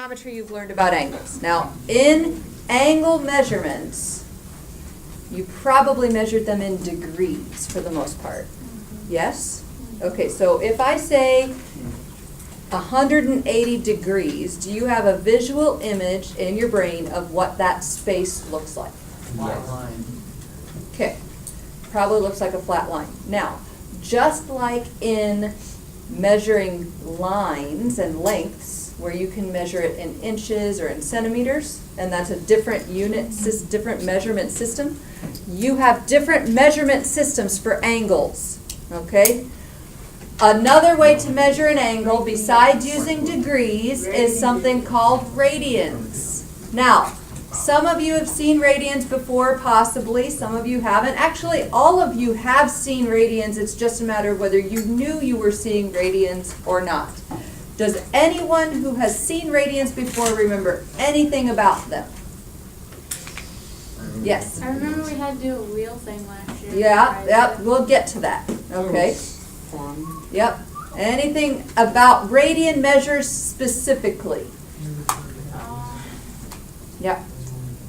geometry you've learned about angles. Now, in angle measurements, you probably measured them in degrees for the most part. Yes? Okay, so if I say 180 degrees, do you have a visual image in your brain of what that space looks like? Flat line. Okay, probably looks like a flat line. Now, just like in measuring lines and lengths, where you can measure it in inches or in centimeters, and that's a different different measurement system, you have different measurement systems for angles, okay? Another way to measure an angle besides using degrees is something called radians. Now, some of you have seen radians before, possibly. Some of you haven't. Actually, all of you have seen radians. It's just a matter of whether you knew you were seeing radians or not. Does anyone who has seen radians before remember anything about them? Yes? I remember we had to do a wheel thing last year. Yeah, yep, we'll get to that. Okay. Fun. Yep. Anything about radian measures specifically? Yep.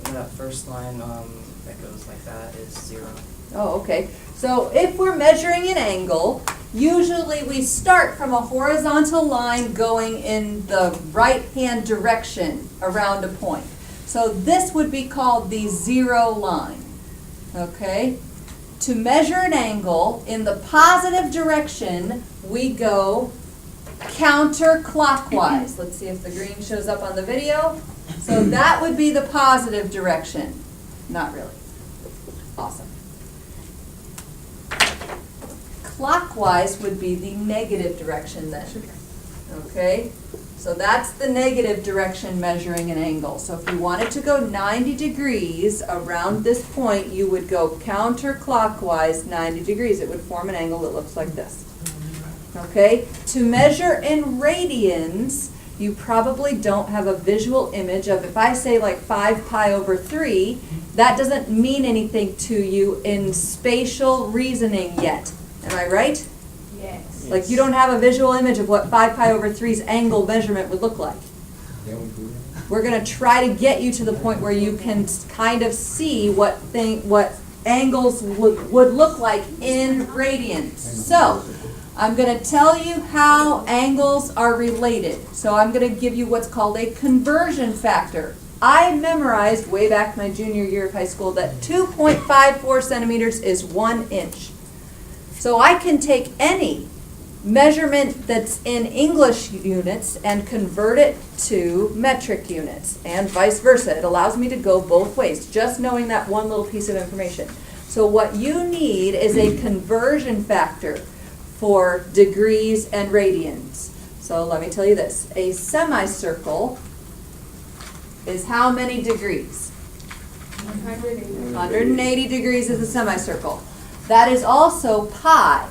That first line that goes like that is 0. Oh, okay. So if we're measuring an angle, usually we start from a horizontal line going in the right-hand direction around a point. So this would be called the 0 line, okay? To measure an angle in the positive direction, we go counterclockwise. Let's see if the green shows up on the video. So that would be the positive direction. Not really. Awesome. Clockwise would be the negative direction then. Okay? So that's the negative direction measuring an angle. So if you wanted to go 90 degrees around this point, you would go counterclockwise 90 degrees. It would form an angle that looks like this. Okay? To measure in radians, you probably don't have a visual image of, if I say like 5 pi over 3, that doesn't mean anything to you in spatial reasoning yet. Am I right? Yes. Like you don't have a visual image of what 5 pi over 3's angle measurement would look like. We're going to try to get you to the point where you can kind of see what angles would look like in radians. So, I'm going to tell you how angles are related. So I'm going to give you what's called a conversion factor. I memorized way back my junior year of high school that 2.54 centimeters is 1 inch. So I can take any measurement that's in English units and convert it to metric units and vice versa. It allows me to go both ways, just knowing that one little piece of information. So what you need is a conversion factor for degrees and radians. So let me tell you this. A semicircle is how many degrees? 180 degrees is a semicircle. That is also pi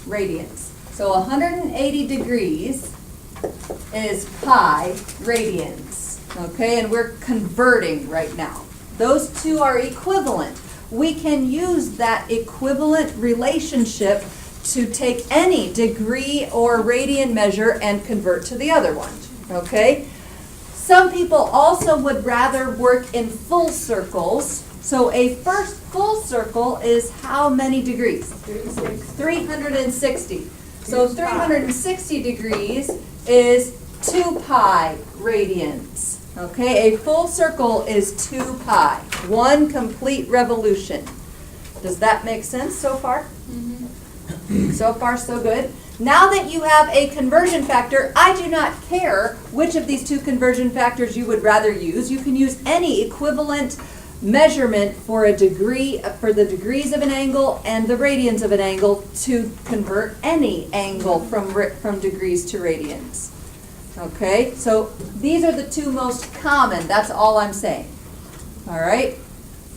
radians. So 180 degrees is pi radians. Okay, and we're converting right now. Those two are equivalent. We can use that equivalent relationship to take any degree or radian measure and convert to the other one, okay? Some people also would rather work in full circles. So a first full circle is how many degrees? 360. So 360 degrees is 2 pi radians, okay? A full circle is 2 pi, one complete revolution. Does that make sense so far? So far, so good. Now that you have a conversion factor, I do not care which of these two conversion factors you would rather use. You can use any equivalent measurement for a degree, for the degrees of an angle and the radians of an angle to convert any angle from degrees to radians. Okay, so these are the two most common. That's all I'm saying. All right,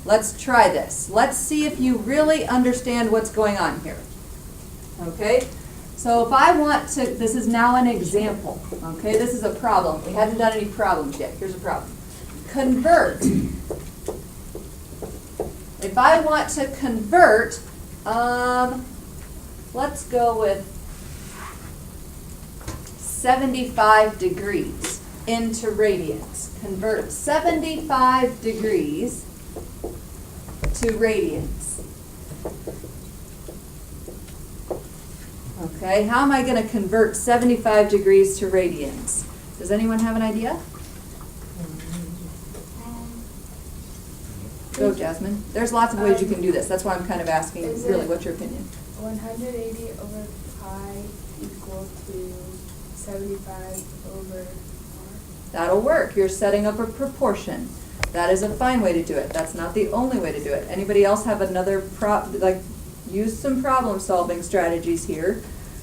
let's try this. Let's see if you really understand what's going on here. Okay, so if I want to, this is now an example, okay, this is a problem. We haven't done any problems yet. Here's a problem. Convert. If I want to convert, let's go with 75 degrees. into radians. Convert 75 degrees to radians. Okay, how am I going to convert 75 degrees to radians? Does anyone have an idea? Go, Jasmine. There's lots of ways you can do this. That's why I'm kind of asking, really, what's your opinion? 180 over pi equal to 75 over r. That'll work. You're setting up a proportion. That is a fine way to do it. That's not the only way to do it. Anybody else have another use some problem solving strategies here.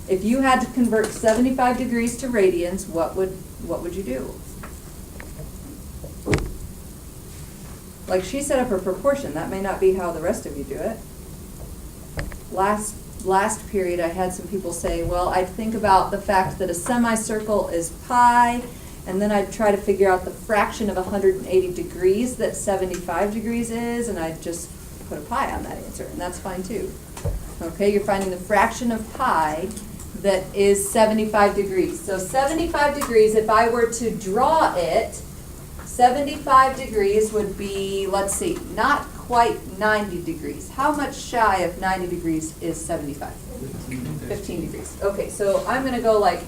If you had to convert 75 degrees to radians, what would you do? Like she set up a proportion. That may not be how the rest of you do it. Last period I had some people say, well, I'd think about the fact that a semicircle is pi, and then I'd try to figure out the fraction of 180 degrees that 75 degrees is, and I'd just put a pi on that answer, and that's fine too. Okay, you're finding the fraction of pi that is 75 degrees. So 75 degrees, if I were to draw it, 75 degrees would be, let's see, not quite 90 degrees. How much shy of 90 degrees is 75? 15 degrees. Okay, so I'm going to go like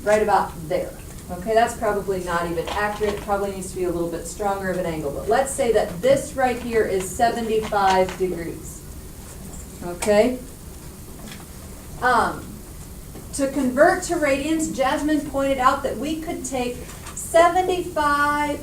right about there. Okay, that's probably not even accurate. It probably needs to be a little bit stronger of an angle. But let's say that this right here is 75 degrees. Okay? To convert to radians, Jasmine pointed out that we could take 75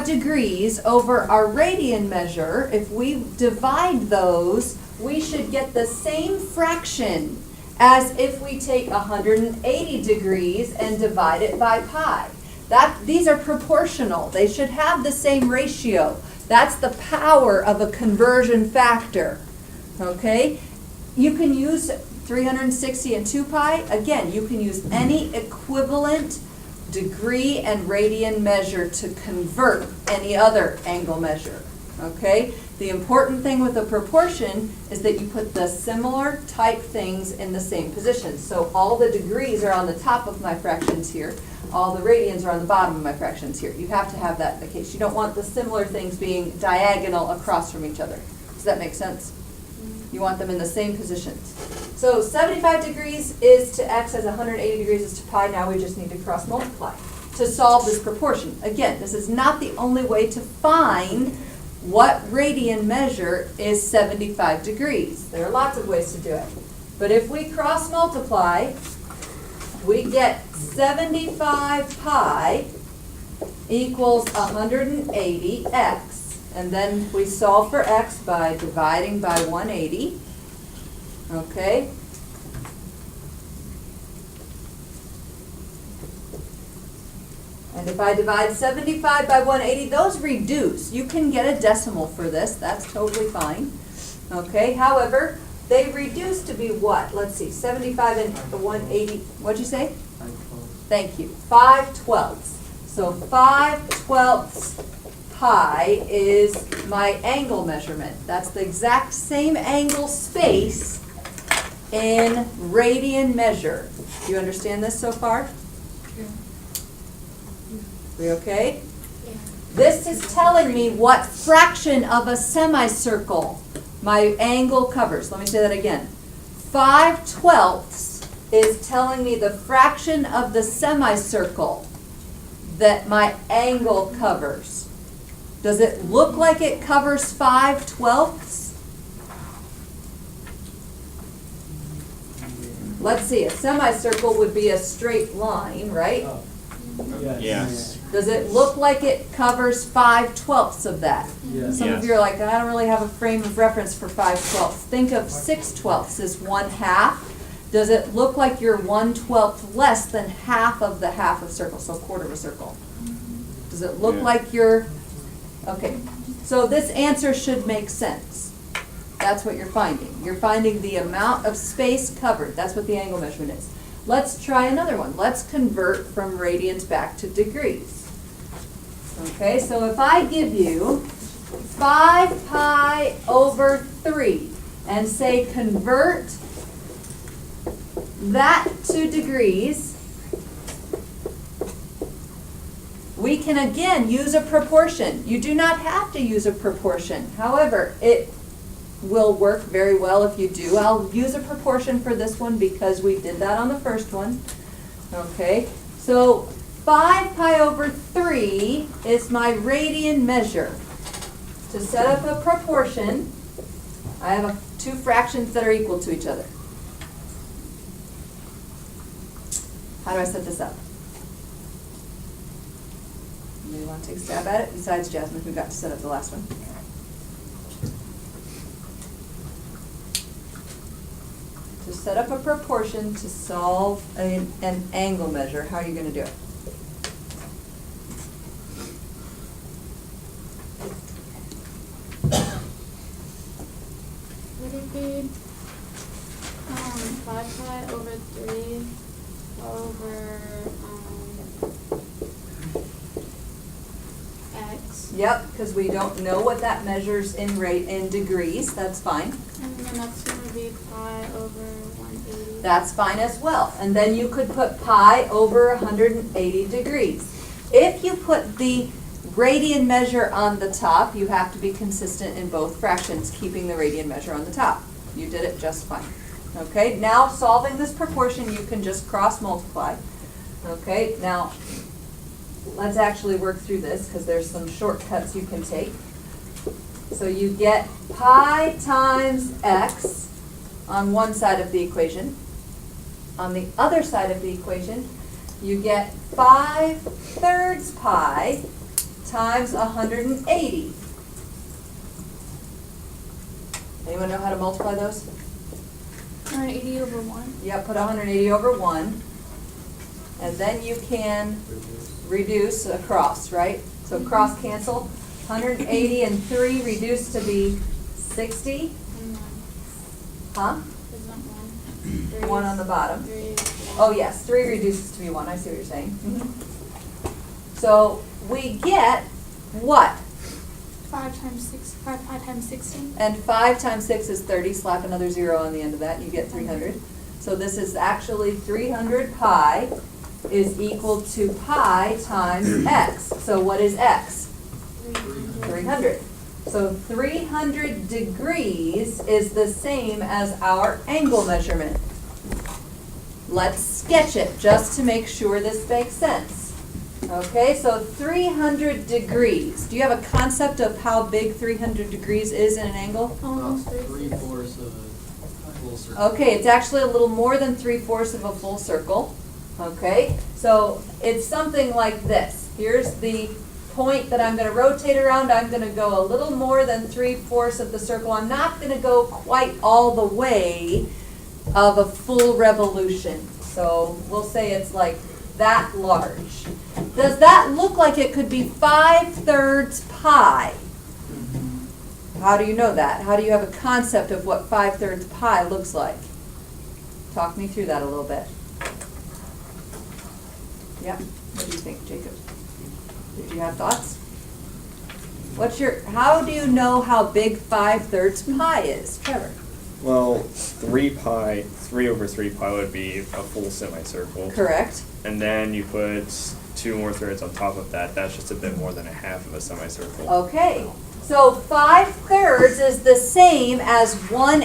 degrees over our radian measure. If we divide those, we should get the same fraction as if we take 180 degrees and divide it by pi. These are proportional. They should have the same ratio. That's the power of a conversion factor. Okay? You can use 360 and 2 pi. Again, you can use any equivalent degree and radian measure to convert any other angle measure. Okay? The important thing with a proportion is that you put the similar type things in the same position. So all the degrees are on the top of my fractions here. All the radians are on the bottom of my fractions here. You have to have that in the case. You don't want the similar things being diagonal across from each other. Does that make sense? You want them in the same positions. So 75 degrees is to x as 180 degrees is to pi. Now we just need to cross multiply to solve this proportion. Again, this is not the only way to find what radian measure is 75 degrees. There are lots of ways to do it. But if we cross multiply, we get 75 pi equals 180x. And then we solve for x by dividing by 180. Okay? And if I divide 75 by 180, those reduce. You can get a decimal for this. That's totally fine. Okay? However, they reduce to be what? Let's see. 75 and 180. What'd you say? 5/12. Thank you. 5/12. So 5/12 pi is my angle measurement. That's the exact same angle space in radian measure. Do you understand this so far? Yeah. We okay? Yeah. This is telling me what fraction of a semicircle my angle covers. Let me say that again. 5/12 is telling me the fraction of the semicircle that my angle covers. Does it look like it covers 5/12? Let's see, a semicircle would be a straight line, right? Yes. Does it look like it covers 5/12 of that? Yes. Some of you are like, I don't really have a frame of reference for 5/12. Think of 6/12 as 1/2. Does it look like you're 1/12 less than half of the half of circle, so a quarter of a circle? Does it look like you're, okay, so this answer should make sense. That's what you're finding. You're finding the amount of space covered. That's what the angle measurement is. Let's try another one. Let's convert from radians back to degrees. Okay, so if I give you 5 pi over 3 and say convert that to degrees, We can again use a proportion. You do not have to use a proportion. However, it will work very well if you do. I'll use a proportion for this one because we did that on the first one. Okay, so 5 pi over 3 is my radian measure. To set up a proportion, I have two fractions that are equal to each other. How do I set this up? Anybody want to take a stab at it? Besides Jasmine, who got to set up the last one. To set up a proportion to solve an angle measure, how are you going to do it? Would it be 5 pi over 3 over x? Yep, because we don't know what that measures in degrees. That's fine. And then that's going to be pi over 180. That's fine as well. And then you could put pi over 180 degrees. If you put the radian measure on the top, you have to be consistent in both fractions, keeping the radian measure on the top. You did it just fine. Okay, now solving this proportion, you can just cross multiply. Okay, now let's actually work through this because there's some shortcuts you can take. So you get pi times x on one side of the equation. On the other side of the equation, you get 5/3 pi times 180. Anyone know how to multiply those? 180 over 1. Yep, put 180 over 1. And then you can reduce across, right? So cross cancel. 180 and 3 reduce to be 60. And 1. Huh? There's not 1. 1 on the bottom. 3. Oh yes, 3 reduces to be 1. I see what you're saying. So we get what? 5 times 6. 5 pi times 60. And 5 times 6 is 30. Slap another 0 on the end of that. You get 300. So this is actually 300 pi is equal to pi times x. So what is x? 300. So 300 degrees is the same as our angle measurement. Let's sketch it just to make sure this makes sense. Okay, so 300 degrees. Do you have a concept of how big 300 degrees is in an angle? Almost About 3. 3/4 of a full circle. Okay, it's actually a little more than 3/4 of a full circle. Okay, so it's something like this. Here's the point that I'm going to rotate around. I'm going to go a little more than 3/4 of the circle. I'm not going to go quite all the way of a full revolution. So we'll say it's like that large. Does that look like it could be 5/3 pi? How do you know that? How do you have a concept of what 5/3 pi looks like? Talk me through that a little bit. Yeah, what do you think, Jacob? Did you have thoughts? How do you know how big 5/3 pi is, Trevor? Well, 3 over 3 pi would be a full semicircle. Correct. And then you put 2 more thirds on top of that. That's just a bit more than a half of a semicircle. Okay, so 5/3 is the same as 1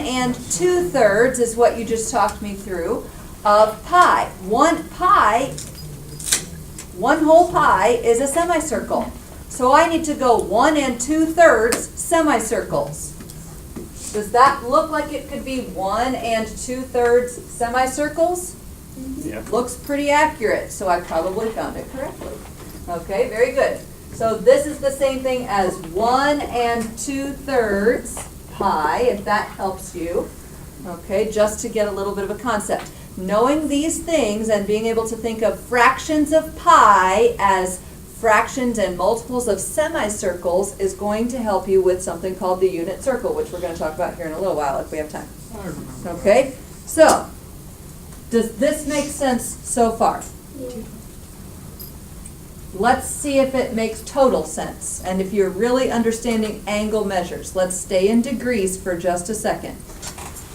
2/3 is what you just talked me through of pi. One whole pi is a semicircle. So I need to go 1 2/3 semicircles. Does that look like it could be 1 2/3 semicircles? Yeah. Looks pretty accurate, so I probably found it correctly. Okay, very good. So this is the same thing as 1 2/3 pi, if that helps you. Okay, just to get a little bit of a concept. Knowing these things and being able to think of fractions of pi as fractions and multiples of semicircles is going to help you with something called the unit circle, which we're going to talk about here in a little while if we have time. Okay, so does this make sense so far? Yeah. Let's see if it makes total sense and if you're really understanding angle measures. Let's stay in degrees for just a second.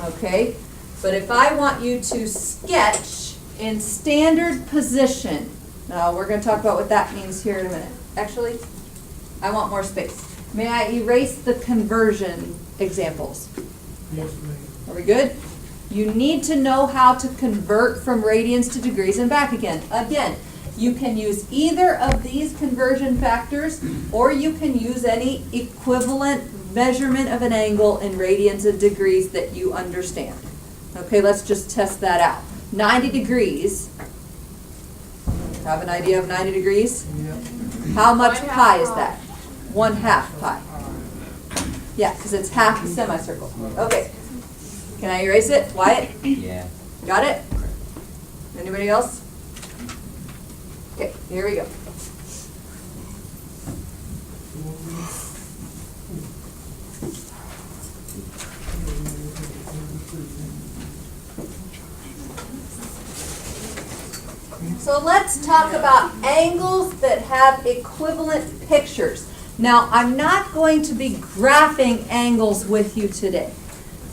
Okay, but if I want you to sketch in standard position Now, we're gonna talk about what that means here in a minute. Actually, I want more space. May I erase the conversion examples? Yes, ma'am. Are we good? You need to know how to convert from radians to degrees and back again. Again, you can use either of these conversion factors, or you can use any equivalent measurement of an angle in radians and degrees that you understand. Okay, let's just test that out. 90 degrees. Have an idea of 90 degrees? Yep. How much 1/2 pi is pi. that? 1/2 pi. Yeah, because it's half the semicircle. Okay. Can I erase it? Wyatt? Yeah. Got it? Anybody else? Okay, here we go. So let's talk about angles that have equivalent pictures. Now, I'm not going to be graphing angles with you today.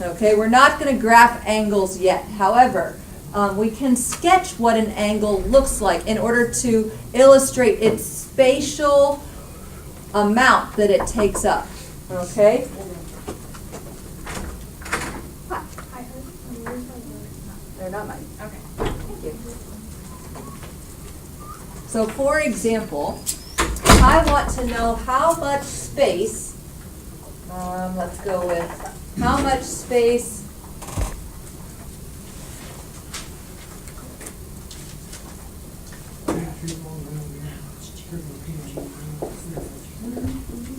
Okay, we're not going to graph angles yet. However, we can sketch what an angle looks like in order to illustrate its spatial amount that it takes up. Okay? They're not mine. Okay. Thank you. So for example, I want to know how much space, let's go with how much space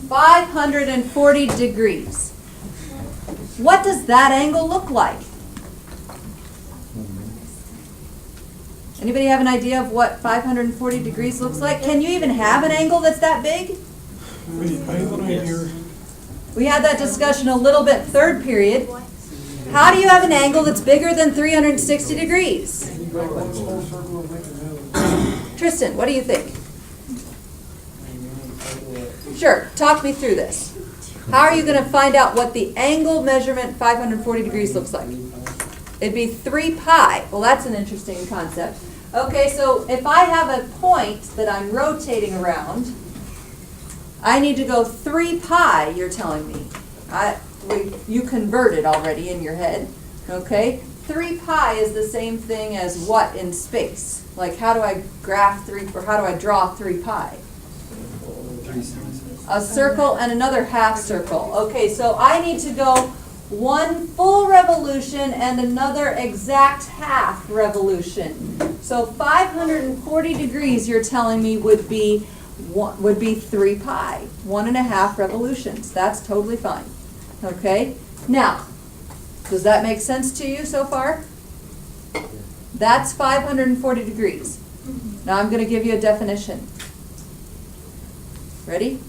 $540 degrees. What does that angle look like? Anybody have an idea of what 540 degrees looks like? Can you even have an angle that's that big? We had that discussion a little bit third period. How do you have an angle that's bigger than 360 degrees? Tristan, what do you think? Sure, talk me through this. How are you going to find out what the angle measurement 540 degrees looks like? It'd be 3 pi. Well, that's an interesting concept. Okay, so if I have a point that I'm rotating around, I need to go 3 pi, you're telling me. You converted already in your head. Okay? 3 pi is the same thing as what in space? Like, how do I graph 3, or how do I draw 3 pi? A circle and another half circle. Okay, so I need to go 1 full revolution and another exact half revolution. So 540 degrees, you're telling me, would be 3 pi, 1.5 revolutions. That's totally fine. Okay? Now, does that make sense to you so far? That's 540 degrees. Now I'm going to give you a definition. Ready?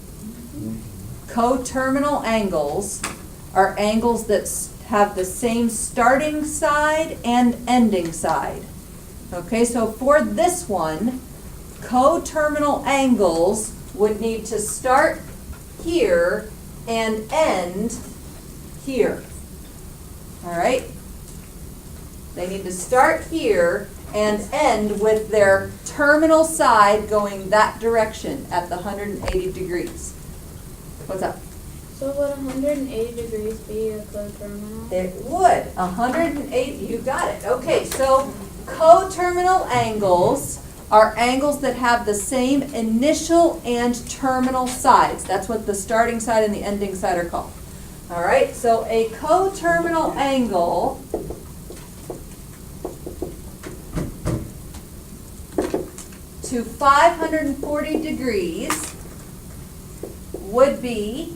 Coterminal angles are angles that have the same starting side and ending side. Okay, so for this one, coterminal angles would need to start here and end here. All right? They need to start here and end with their terminal side going that direction at the 180 degrees. What's up? So would 180 degrees be a coterminal? It would. 180, you got it. Okay, so coterminal angles are angles that have the same initial and terminal sides. That's what the starting side and the ending side are called. All right, so a coterminal angle to 540 degrees would be,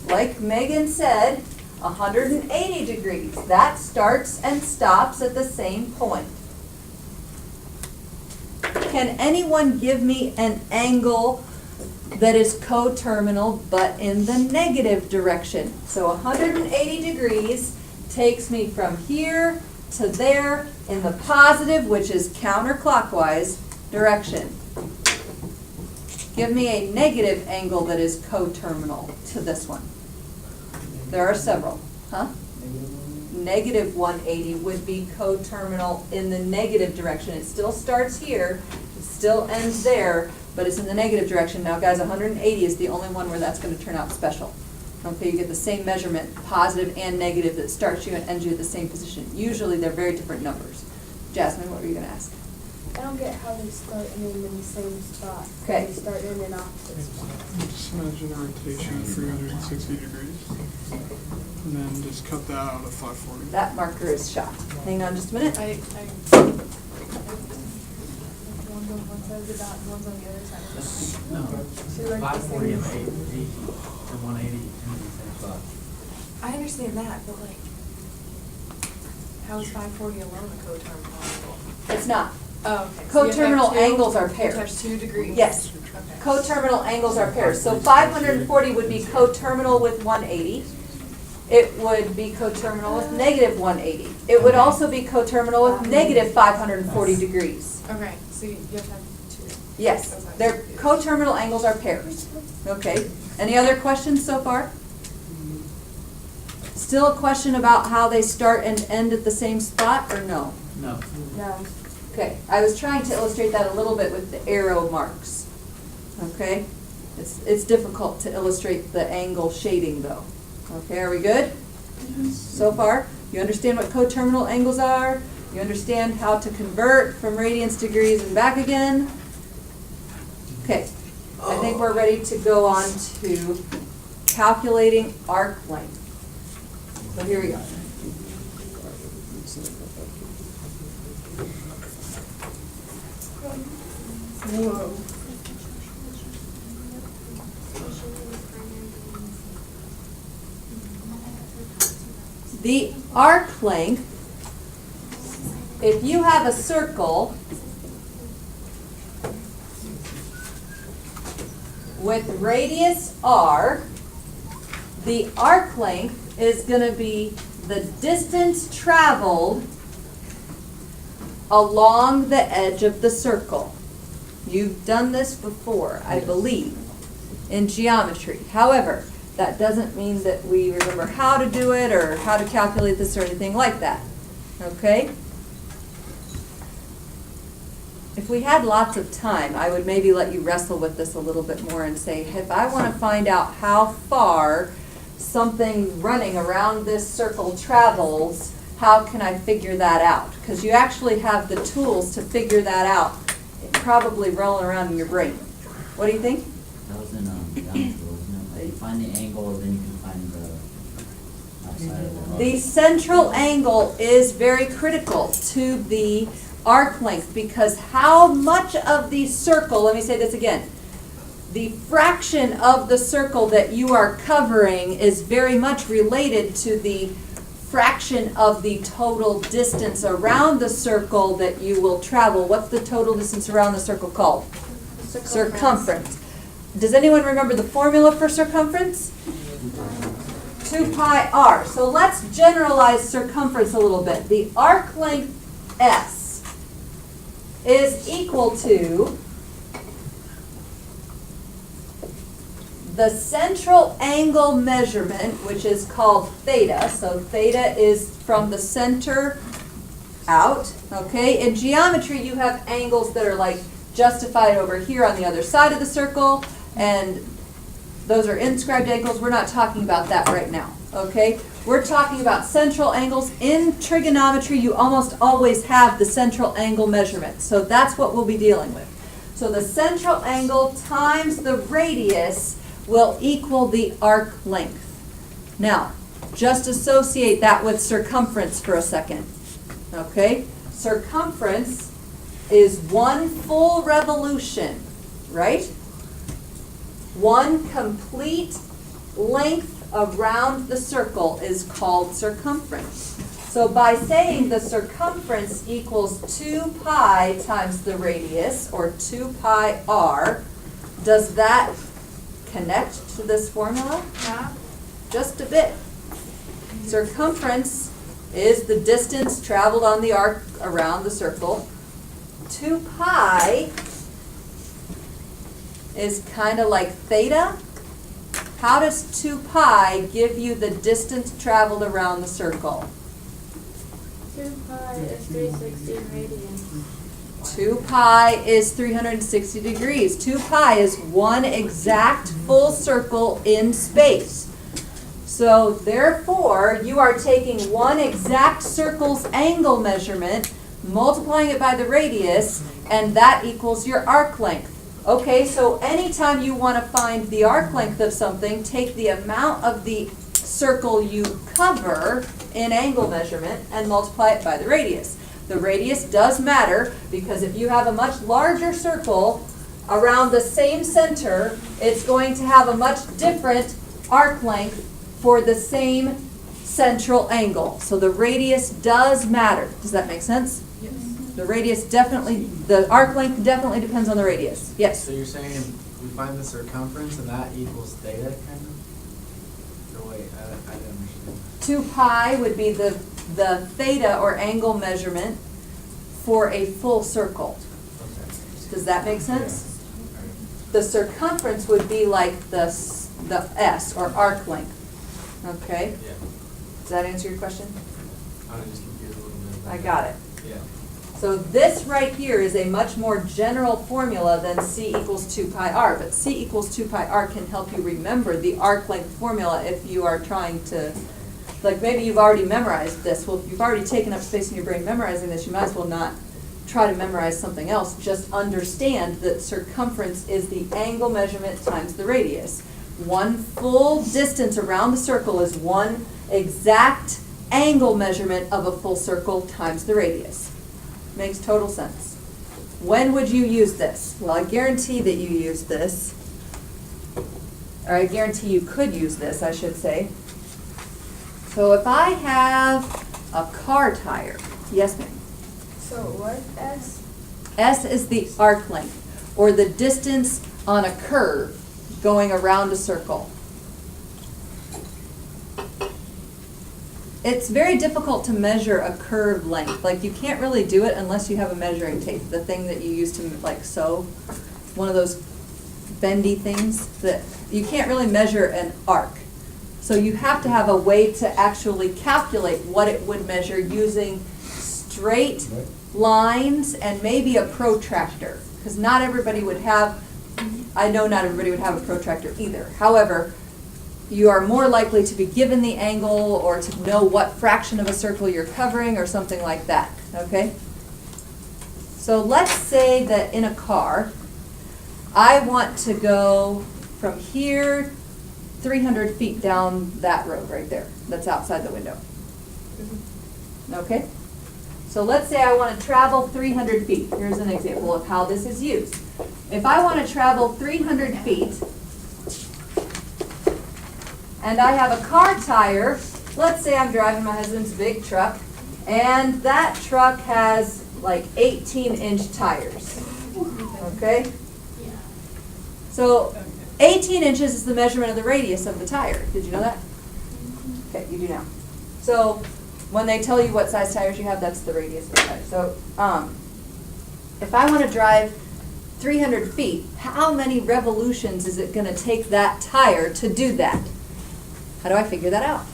like Megan said, 180 degrees. That starts and stops at the same point. Can anyone give me an angle that is coterminal but in the negative direction? So 180 degrees takes me from here to there in the positive, which is counterclockwise direction. Give me a negative angle that is coterminal to this one. There are several. Huh? Negative 180 would be coterminal in the negative direction. It still starts here, it's still ends there, but it's in the negative direction. Now guys, 180 is the only one where that's gonna turn out special. Okay, you get the same measurement, positive and negative, that starts you and ends you at the same position. Usually they're very different numbers. Jasmine, what were you gonna ask? I don't get how they start and end in the same spot. Okay. They start in an opposite spot. Just imagine a rotation of 360 degrees, and then just cut that out at 540. That marker is shot. Hang on just a minute. One's on one side of the dot, and one's on the other side of the dot. So like the 540 and same- 80 and 180 in the same spot. I understand that, but like, how is 540 alone a coterminal angle? It's not. Oh, okay. So you have Coterminal two- angles are You pairs. have 2 degrees. Yes. Okay. Coterminal angles are pairs. So 540 would be coterminal with 180. It would be coterminal with negative 180. It would also be coterminal with negative 540 degrees. Okay, so you have to have 2. Yes, their coterminal angles are pairs. Okay, any other questions so far? Still a question about how they start and end at the same spot, or no? No. No. Okay, I was trying to illustrate that a little bit with the arrow marks. Okay, it's difficult to illustrate the angle shading though. Okay, are we good? So far? You understand what coterminal angles are? You understand how to convert from radians to degrees and back again? Okay, I think we're ready to go on to calculating arc length. So here we go. Whoa. The arc length, if you have a circle with radius r, the arc length is going to be the distance traveled along the edge of the circle. You've done this before, I believe, in geometry. However, that doesn't mean that we remember how to do it or how to calculate this or anything like that. Okay? If we had lots of time, I would maybe let you wrestle with this a little bit more and say, if I want to find out how far something running around this circle travels, how can I figure that out? Because you actually have the tools to figure that out, probably rolling around in your brain. What do you think? That was in geometry, wasn't it? Like you find the angle, then you can find the outside of the. The central angle is very critical to the arc length because how much of the circle, let me say this again, the fraction of the circle that you are covering is very much related to the fraction of the total distance around the circle that you will travel. What's the total distance around the circle called? Circumference. Does anyone remember the formula for circumference? 2 pi r. So let's generalize circumference a little bit. The arc length S is equal to the central angle measurement, which is called theta. So theta is from the center out. Okay, in geometry you have angles that are like justified over here on the other side of the circle, and those are inscribed angles. We're not talking about that right now. Okay, we're talking about central angles. In trigonometry you almost always have the central angle measurement, so that's what we'll be dealing with. So the central angle times the radius will equal the arc length. Now, just associate that with circumference for a second. Okay? Circumference is 1 full revolution, right? 1 complete length around the circle is called circumference. So by saying the circumference equals 2 pi times the radius, or 2 pi r, does that connect to this formula? Yeah. Just a bit. Circumference is the distance traveled on the arc around the circle. 2 pi is kind of like theta. How does 2 pi give you the distance traveled around the circle? 2 pi is 360 radians. 2 pi is 360 degrees. 2 pi is one exact full circle in space. So therefore, you are taking one exact circle's angle measurement, multiplying it by the radius, and that equals your arc length. Okay, so anytime you want to find the arc length of something, take the amount of the circle you cover in angle measurement and multiply it by the radius. The radius does matter because if you have a much larger circle around the same center, it's going to have a much different arc length for the same central angle. So the radius does matter. Does that make sense? Yes. The radius definitely, the arc length definitely depends on the radius. Yes? So you're saying we find the circumference and that equals theta, kind of? Or wait, I didn't understand. 2 pi would be the theta or angle measurement for a full circle. Okay. Does that make sense? Yeah. All right. The circumference would be like the S or arc length. Okay? Yeah. Does that answer your question? I was just confused a little bit. I got it. Yeah. So this right here is a much more general formula than C equals 2 pi r, but C equals 2 pi r can help you remember the arc length formula if you are trying to, like maybe you've already memorized this. Well, if you've already taken up space in your brain memorizing this, you might as well not try to memorize something else. Just understand that circumference is the angle measurement times the radius. One full distance around the circle is one exact angle measurement of a full circle times the radius. Makes total sense. When would you use this? Well, I guarantee that you use this. Or I guarantee you could use this, I should say. So if I have a car tire, yes ma'am? So what, S? S is the arc length, or the distance on a curve going around a circle. It's very difficult to measure a curve length. Like you can't really do it unless you have a measuring tape, the thing that you use to like sew, one of those bendy things that you can't really measure an arc. So you have to have a way to actually calculate what it would measure using straight lines and maybe a protractor, because not everybody would have, I know not everybody would have a protractor either. However, you are more likely to be given the angle or to know what fraction of a circle you're covering or something like that, okay? So let's say that in a car, I want to go from here 300 feet down that road right there that's outside the window. Okay? So let's say I want to travel 300 feet. Here's an example of how this is used. If I want to travel 300 feet, and I have a car tire, let's say I'm driving my husband's big truck, and that truck has like 18-inch tires, okay? So 18 inches is the measurement of the radius of the tire. Did you know that? Okay, you do now. So when they tell you what size tires you have, that's the radius of the tire. So if I want to drive 300 feet, how many revolutions is it going to take that tire to do that? How do I figure that out?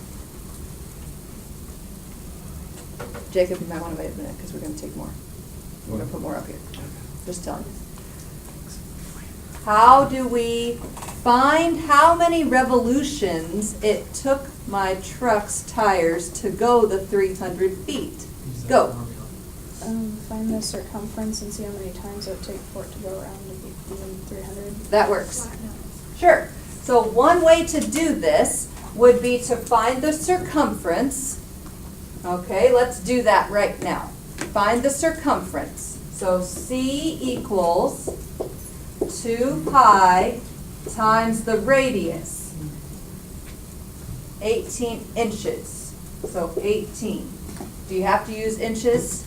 Jacob, you might want to wait a minute because we're going to take more. We're going to put more up here. Just telling you. How do we find how many revolutions it took my truck's tires to go the 300 feet? Go. Find the circumference and see how many times it would take for it to go around to be 300. That works. Sure. So one way to do this would be to find the circumference. Okay, let's do that right now. Find the circumference. So C equals 2 pi times the radius, 18 inches. So 18. Do you have to use inches?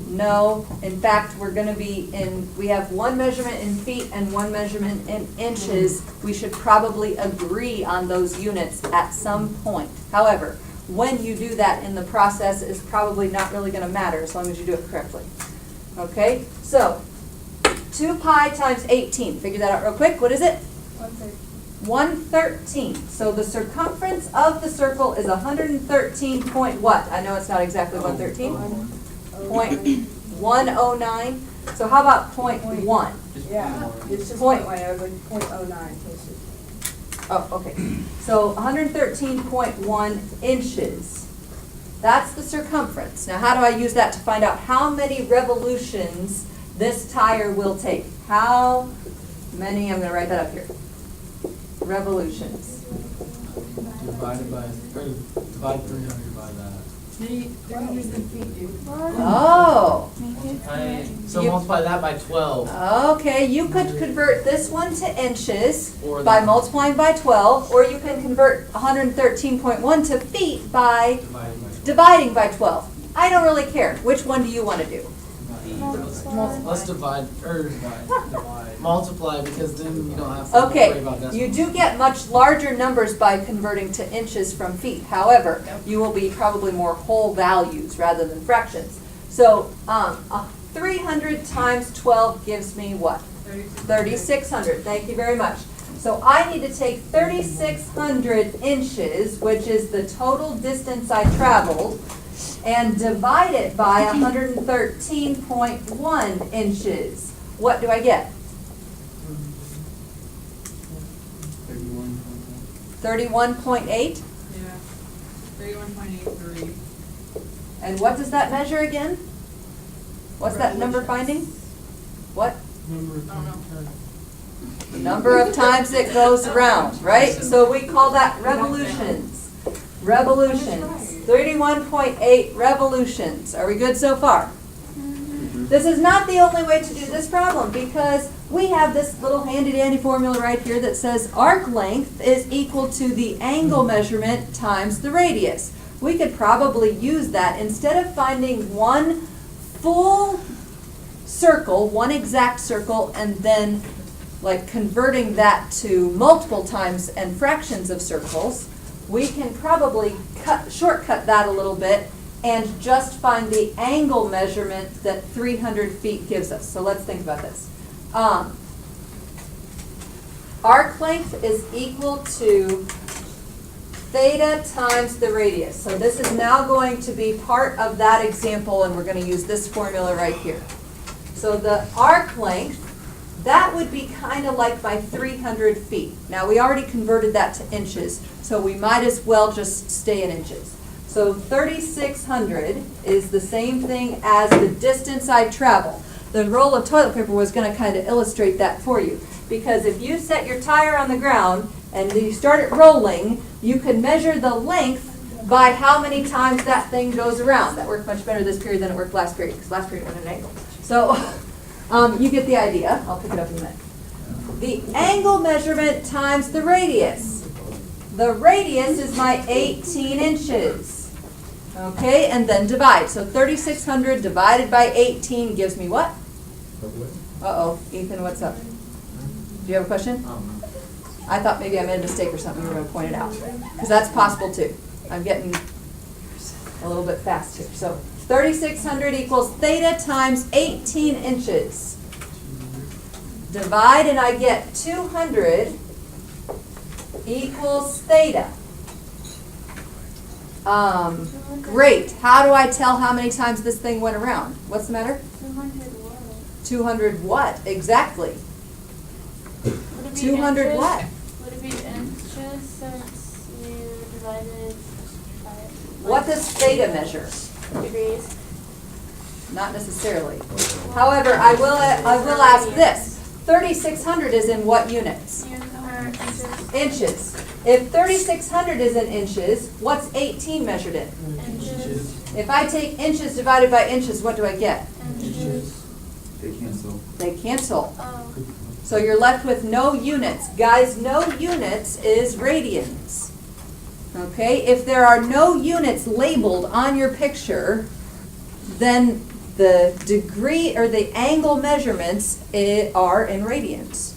No. In fact, we're going to be we have one measurement in feet and one measurement in inches. We should probably agree on those units at some point. However, when you do that in the process is probably not really going to matter as long as you do it correctly. Okay? So 2 pi times 18. Figure that out real quick. What is it? 113. So the circumference of the circle is 113 point what? I know it's not exactly 113. 0.1. 109? So how about 0.1? Yeah, it's just Point. point over 0.09 inches. Oh, okay. So 113.1 inches. That's the circumference. Now, how do I use that to find out how many revolutions this tire will take? How many, I'm going to write that up here. Revolutions. Divide 300 by that. Oh, So You- multiply that by 12. okay. You could convert this one to inches Or by that. multiplying by 12, or you can convert 113.1 to feet by Divided by 12. dividing by 12. I don't really care. Which one do you want to do? Let's divide, or multiply, because then you don't have to worry Okay, about decimals. you do get much larger numbers by converting to inches from feet. However, you will be probably more whole values rather than fractions. So 300 times 12 gives me what? 3,600. Thank you very much. So I need to take 3,600 inches, which is the total distance I traveled, and divide it by 113.1 inches. What do I get? 31.8? Yeah, 31.83. And what does that measure again? What's that number finding? What? Number of I don't know. times. The number of times it goes around, right? So we call that revolutions. Revolutions. 31.8 revolutions. Are we good so far? This is not the only way to do this problem, because we have this little handy-dandy formula right here that says arc length is equal to the angle measurement times the radius. We could probably use that instead of finding one full circle, one exact circle, and then like converting that to multiple times and fractions of circles. We can probably shortcut that a little bit and just find the angle measurement that 300 feet gives us. So let's think about this. Arc length is equal to theta times the radius. So this is now going to be part of that example, and we're going to use this formula right here. So the arc length, that would be kind of like my 300 feet. Now we already converted that to inches, so we might as well just stay in inches. So 3,600 is the same thing as the distance I travel. The roll of toilet paper was going to kind of illustrate that for you. Because if you set your tire on the ground and you start it rolling, you can measure the length by how many times that thing goes around. That worked much better this period than it worked last period, because last period went at an angle. So you get the idea. I'll pick it up in a minute. The angle measurement times the radius. The radius is my 18 inches. Okay, and then divide. So 3,600 divided by 18 gives me what? Uh-oh, Ethan, what's up? Do you have a question? I thought maybe I made a mistake or something. You were going to point it out. Because that's possible too. I'm getting a little bit fast here. So 3,600 equals theta times 18 inches. Divide and I get 200 equals theta. Great. How do I tell how many times this thing went around? What's the matter? 200 what? Exactly. 200 what? Would it be inches since you divided by What does theta measure? degrees? Not necessarily. However, I will ask this. 3,600 is in what units? Or inches? Inches. If 3,600 is in inches, what's 18 measured in? Inches. If I take inches divided by inches, what do I get? Inches. They cancel. They cancel. Oh. So you're left with no units. Guys, no units is radians. Okay, if there are no units labeled on your picture, then the degree or the angle measurements are in radians.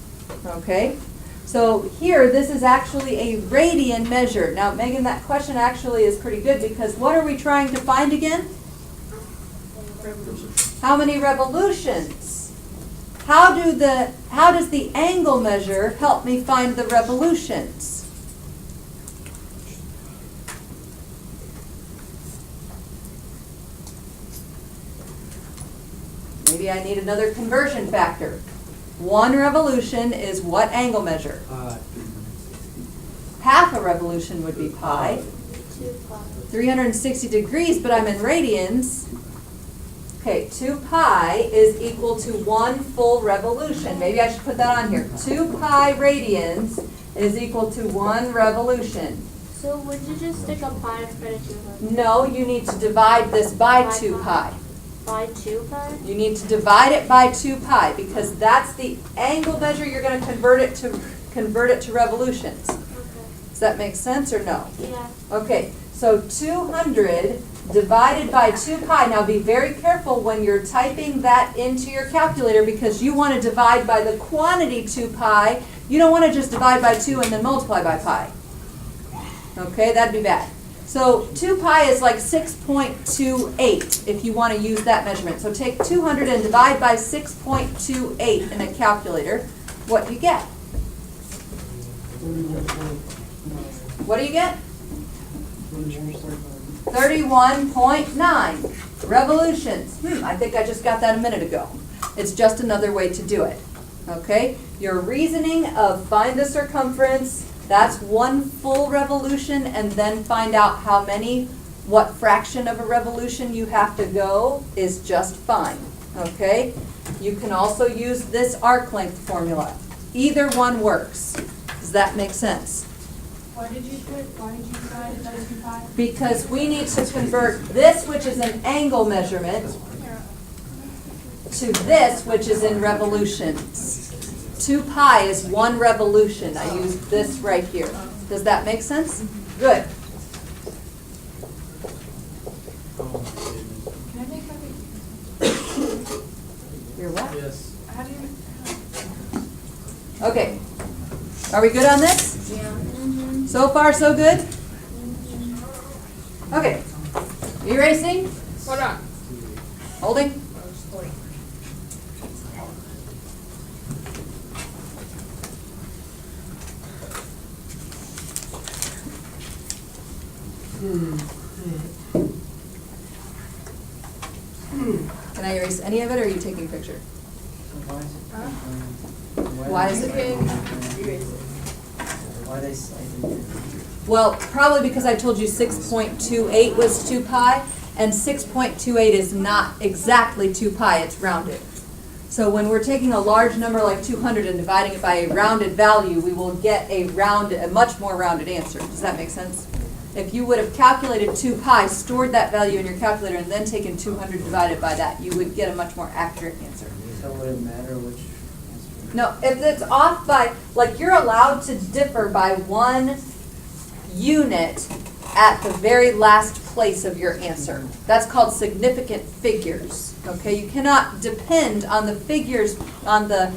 Okay, so here this is actually a radian measure. Now, Megan, that question actually is pretty good, because what are we trying to find again? How many revolutions? How does the angle measure help me find the revolutions? maybe I need another conversion factor. 1 revolution is what angle measure? Half a revolution would be pi. 2 pi. 360 degrees, but I'm in radians. Okay, 2 pi is equal to 1 full revolution. Maybe I should put that on here. 2 pi radians is equal to 1 revolution. So would you just stick a pi in front of 200? No, you need to divide this by 2 pi. By 2 pi? You need to divide it by 2 pi because that's the angle measure you're going to convert it to revolutions. Okay. Does that make sense or no? Yeah. Okay, so 200 divided by 2 pi. Now be very careful when you're typing that into your calculator because you want to divide by the quantity 2 pi. You don't want to just divide by 2 and then multiply by pi. Okay, that'd be bad. So 2 pi is like 6.28 if you want to use that measurement. So take 200 and divide by 6.28 in a calculator. What do you get? What do you get? 31.9 revolutions. I think I just got that a minute ago. It's just another way to do it. Okay? Your reasoning of find the circumference, that's 1 full revolution, and then find out how many, what fraction of a revolution you have to go is just fine. Okay? You can also use this arc length formula. Either one works. Does that make sense? Why did you divide it by 2 pi? Because we need to convert this, which is an angle measurement, to this, which is in revolutions. 2 pi is 1 revolution. I used this right here. Does that make sense? Good. Can I make my You're what? Yes. how do you? Okay. Are we good on this? So far, so good? Okay. Erasing? Hold on. Holding? Can I erase any of it, or are you taking a picture? Why is it? Why they say? Well, probably because I told you 6.28 was 2 pi, and 6.28 is not exactly 2 pi, it's rounded. So when we're taking a large number like 200 and dividing it by a rounded value, we will get a much more rounded answer. Does that make sense? If you would have calculated 2 pi, stored that value in your calculator, and then taken 200 divided by that, you would get a much more accurate answer. So would it matter which answer? No, if it's off by, like you're allowed to differ by 1 unit at the very last place of your answer. That's called significant figures. Okay, you cannot depend on the figures, on the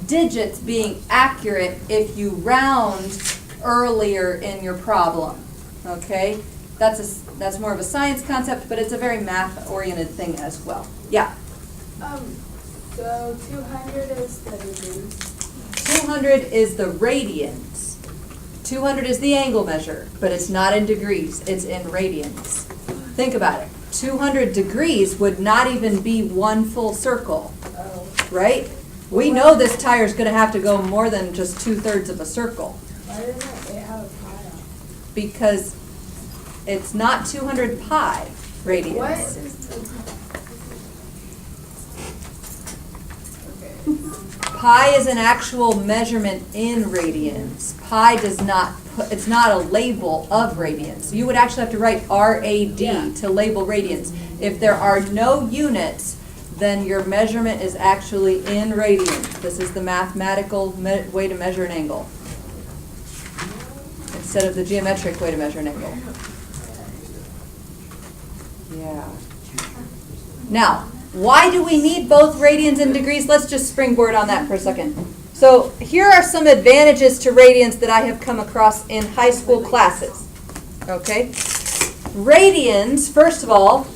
digits being accurate if you round earlier in your problem. Okay, that's more of a science concept, but it's a very math-oriented thing as well. Yeah. So 200 is the degrees. 200 is the radians. 200 is the angle measure, but it's not in degrees, it's in radians. Think about it. 200 degrees would not even be 1 full circle, right? We know this tire is going to have to go more than just 2/3 of a circle. Why doesn't it have a pi on it? Because it's not 200 pi radians. What is the... Pi is an actual measurement in radians. Pi does not, it's not a label of radians. You would actually have to write RAD to label radians. If there are no units, then your measurement is actually in radians. This is the mathematical way to measure an angle, instead of the geometric way to measure an angle. Yeah. Now, why do we need both radians and degrees? Let's just springboard on that for a second. So here are some advantages to radians that I have come across in high school classes. Okay? Radians, first of all,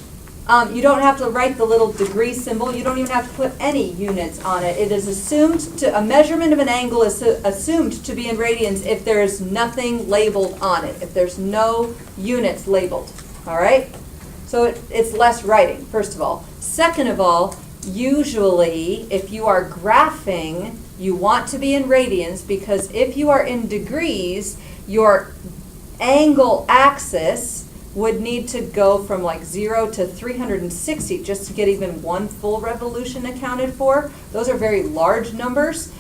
you don't have to write the little degree symbol. You don't even have to put any units on it. It is assumed to, a measurement of an angle is assumed to be in radians if there is nothing labeled on it, if there's no units labeled. All right? So it's less writing, first of all. Second of all, usually, if you are graphing, you want to be in radians, because if you are in degrees, your angle axis would need to go from like 0 to 360 just to get even one full revolution accounted for. Those are very large numbers.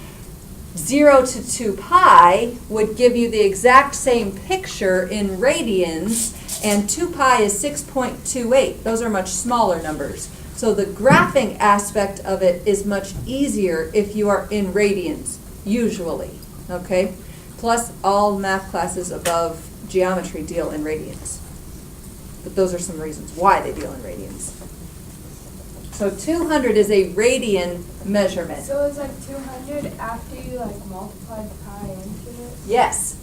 0 to 2 pi would give you the exact same picture in radians, and 2 pi is 6.28. Those are much smaller numbers. So the graphing aspect of it is much easier if you are in radians, usually, okay? Plus, all math classes above geometry deal in radians. But those are some reasons why they deal in radians. So 200 is a radian measurement. So it's like 200 after you like multiply pi into it? Yes,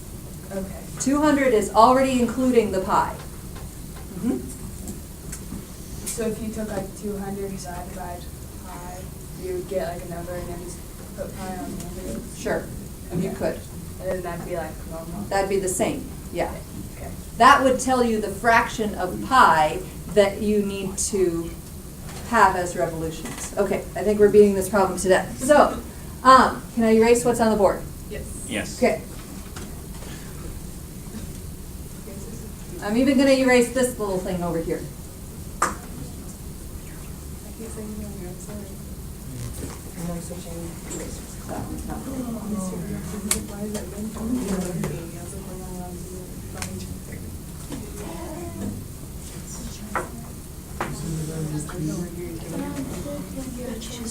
Okay. 200 is already including the pi. Mhm. So if you took like 200 divided by pi, you would get like a number and then just put pi on the end of it? Sure, you could. And then that'd be like normal? That'd be the same, yeah. Okay. That would tell you the fraction of pi that you need to have as revolutions. Okay, I think we're beating this problem to death. So, can I erase what's on the board? Yes. Yes. Okay. I'm even going to erase this little thing over here. I keep saying no, I'm sorry. I'm like switching erasers. That one's not really on this here. Why is that been from me? I was like, I'm not allowed to do it.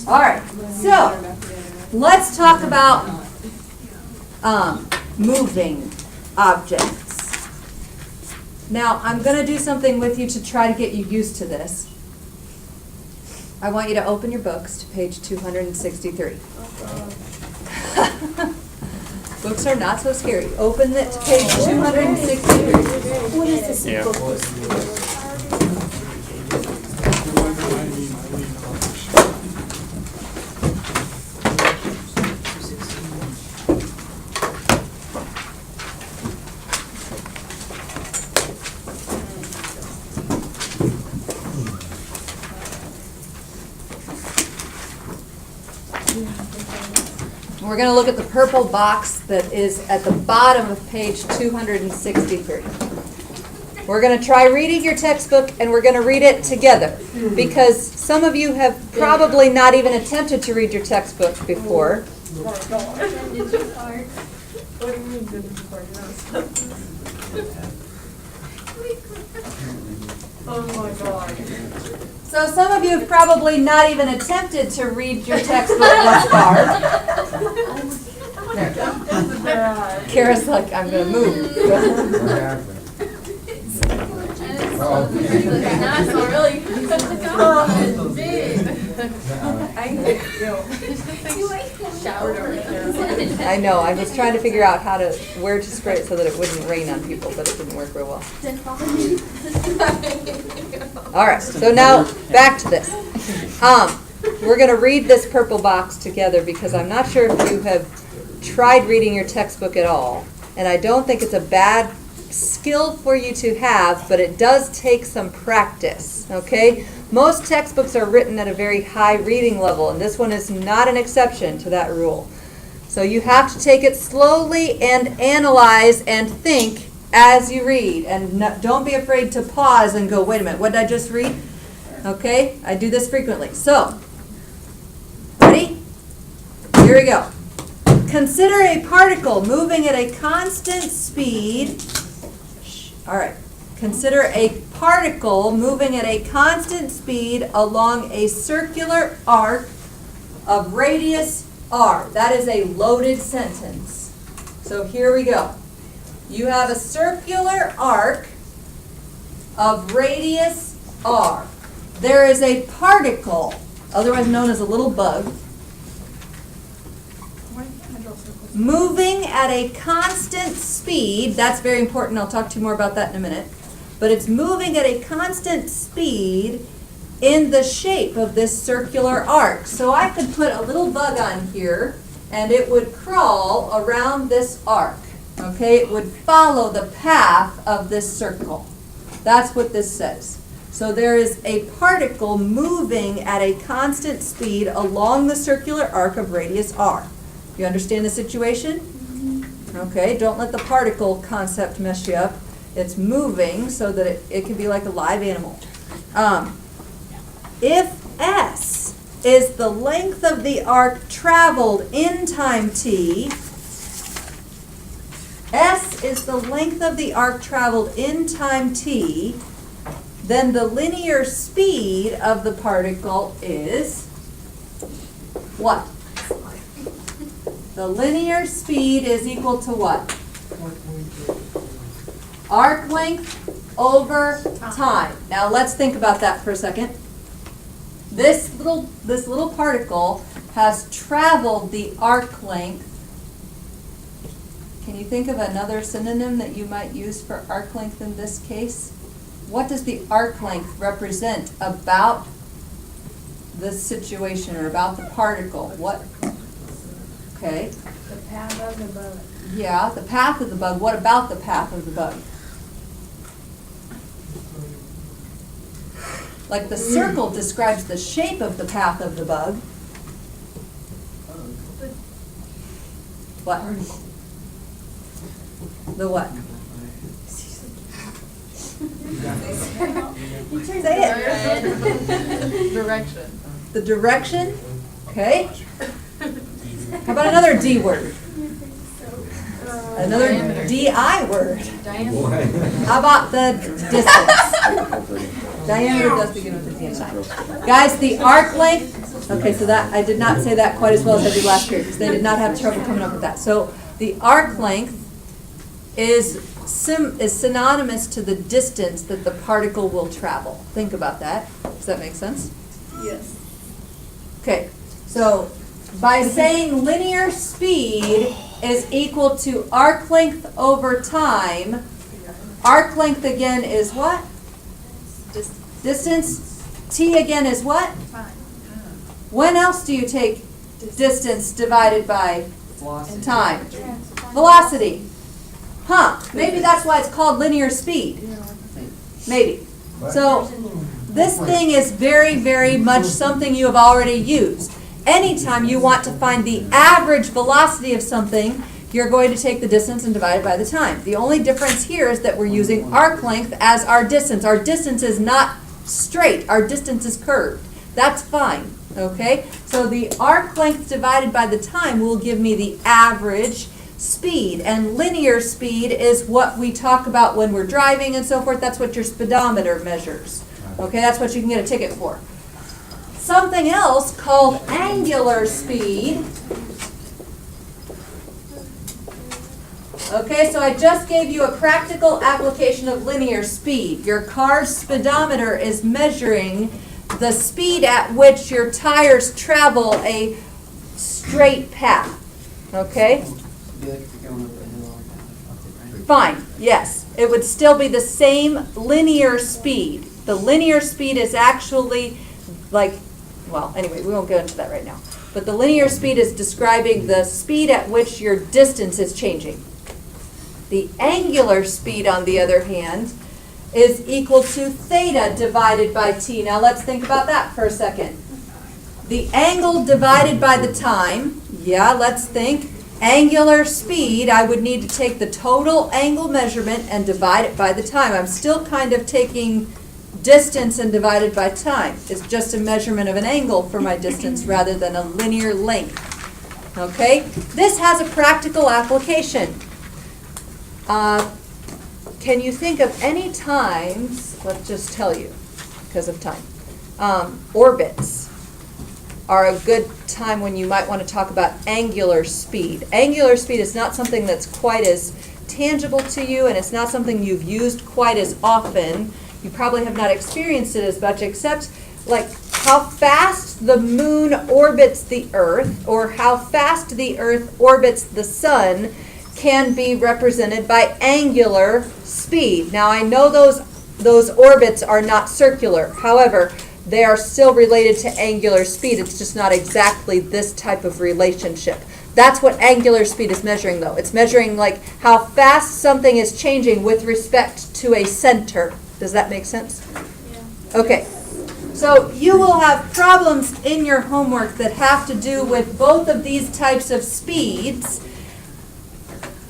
All right, so let's talk about moving objects. Now, I'm going to do something with you to try to get you used to this. I want you to open your books to page 263. Books are not so scary. Open it to page 263. What is this Yeah. book? We're going to look at the purple box that is at the bottom of page 263. We're going to try reading your textbook, and we're going to read it together, because some of you have probably not even attempted to read your textbook before. What do you mean didn't record Oh my god. So some of you have probably not even attempted to read your textbook thus far. There. Kara's like, I'm going to move. I know, I was trying to figure out where to spray it so that it wouldn't rain on people, but it didn't work real well. All right, so now back to this. We're going to read this purple box together, because I'm not sure if you have tried reading your textbook at all, and I don't think it's a bad skill for you to have, but it does take some practice, okay? Most textbooks are written at a very high reading level, and this one is not an exception to that rule. So you have to take it slowly and analyze and think as you read, and don't be afraid to pause and go, wait a minute, what did I just read? Okay, I do this frequently. So, ready? Here we go. Consider a particle moving at a constant speed. All right. Consider a particle moving at a constant speed along a circular arc of radius r. That is a loaded sentence. So here we go. You have a circular arc of radius r. There is a particle, otherwise known as a little bug, moving at a constant speed. That's very important. I'll talk to you more about that in a minute. But it's moving at a constant speed in the shape of this circular arc. So I could put a little bug on here, and it would crawl around this arc. Okay, it would follow the path of this circle. That's what this says. So there is a particle moving at a constant speed along the circular arc of radius r. You understand the situation? Okay, don't let the particle concept mess you up. It's moving so that it can be like a live animal. If S is the length of the arc traveled in time t, S is the length of the arc traveled in time t, then the linear speed of the particle is what? The linear speed is equal to what? Arc length over time. Now let's think about that for a second. This little particle has traveled the arc length. Can you think of another synonym that you might use for arc length in this case? What does the arc length represent about this situation or about the particle? What? Okay. The path of the bug. Yeah, the path of the bug. What about the path of the bug? Like the circle describes the shape of the path of the bug. What? The what? Say it. Direction. The direction? Okay. How about another D word? Another DI word. How about the distance? Diameter does begin with a D and I. Guys, the arc length, okay, so that, I did not say that quite as well as I did last period, because they did not have trouble coming up with that. So the arc length is synonymous to the distance that the particle will travel. Think about that. Does that make sense? Yes. Okay, so by saying linear speed is equal to arc length over time, arc length again is what? Distance. T again is what? When else do you take distance divided by time? Velocity. Huh, maybe that's why it's called linear speed. Maybe. So this thing is very, very much something you have already used. Anytime you want to find the average velocity of something, you're going to take the distance and divide it by the time. The only difference here is that we're using arc length as our distance. Our distance is not straight. Our distance is curved. That's fine, okay? So the arc length divided by the time will give me the average speed. And linear speed is what we talk about when we're driving and so forth. That's what your speedometer measures. Okay, that's what you can get a ticket for. Something else called angular speed. Okay, so I just gave you a practical application of linear speed. Your car's speedometer is measuring the speed at which your tires travel a straight path. Okay? Fine, yes. It would still be the same linear speed. The linear speed is actually like, well, anyway, we won't go into that right now. But the linear speed is describing the speed at which your distance is changing. The angular speed, on the other hand, is equal to theta divided by t. Now let's think about that for a second. The angle divided by the time, yeah, let's think. Angular speed, I would need to take the total angle measurement and divide it by the time. I'm still kind of taking distance and divided by time. It's just a measurement of an angle for my distance rather than a linear length. Okay? This has a practical application. Can you think of any times, let's just tell you because of time, orbits are a good time when you might want to talk about angular speed. Angular speed is not something that's quite as tangible to you, and it's not something you've used quite as often. You probably have not experienced it as much, except like how fast the moon orbits the Earth or how fast the Earth orbits the sun can be represented by angular speed. Now I know those orbits are not circular. However, they are still related to angular speed. It's just not exactly this type of relationship. That's what angular speed is measuring, though. It's measuring like how fast something is changing with respect to a center. Does that make sense? Okay, so you will have problems in your homework that have to do with both of these types of speeds.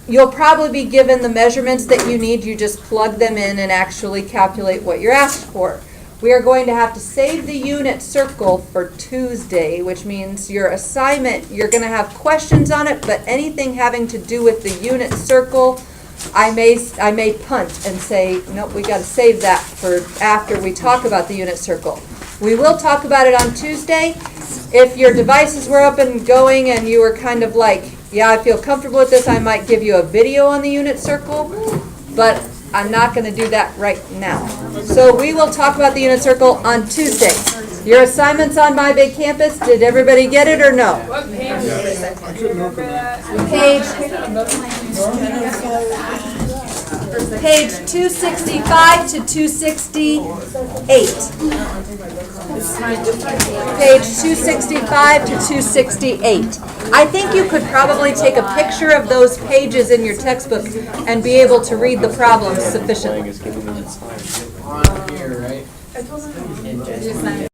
You'll probably be given the measurements that you need. You just plug them in and actually calculate what you're asked for. We are going to have to save the unit circle for Tuesday, which means your assignment, you're going to have questions on it, but anything having to do with the unit circle, I may punt and say, nope, we got to save that for after we talk about the unit circle. We will talk about it on Tuesday. If your devices were up and going and you were kind of like, yeah, I feel comfortable with this, I might give you a video on the unit circle, but I'm not going to do that right now. So we will talk about the unit circle on Tuesday. Your assignment's on My Big Campus. Did everybody get it or no? What page is it? I couldn't open that. Page 265 to 268. Page 265 to 268. I think you could probably take a picture of those pages in your textbook and be able to read the problems sufficiently. On here, right? I told them.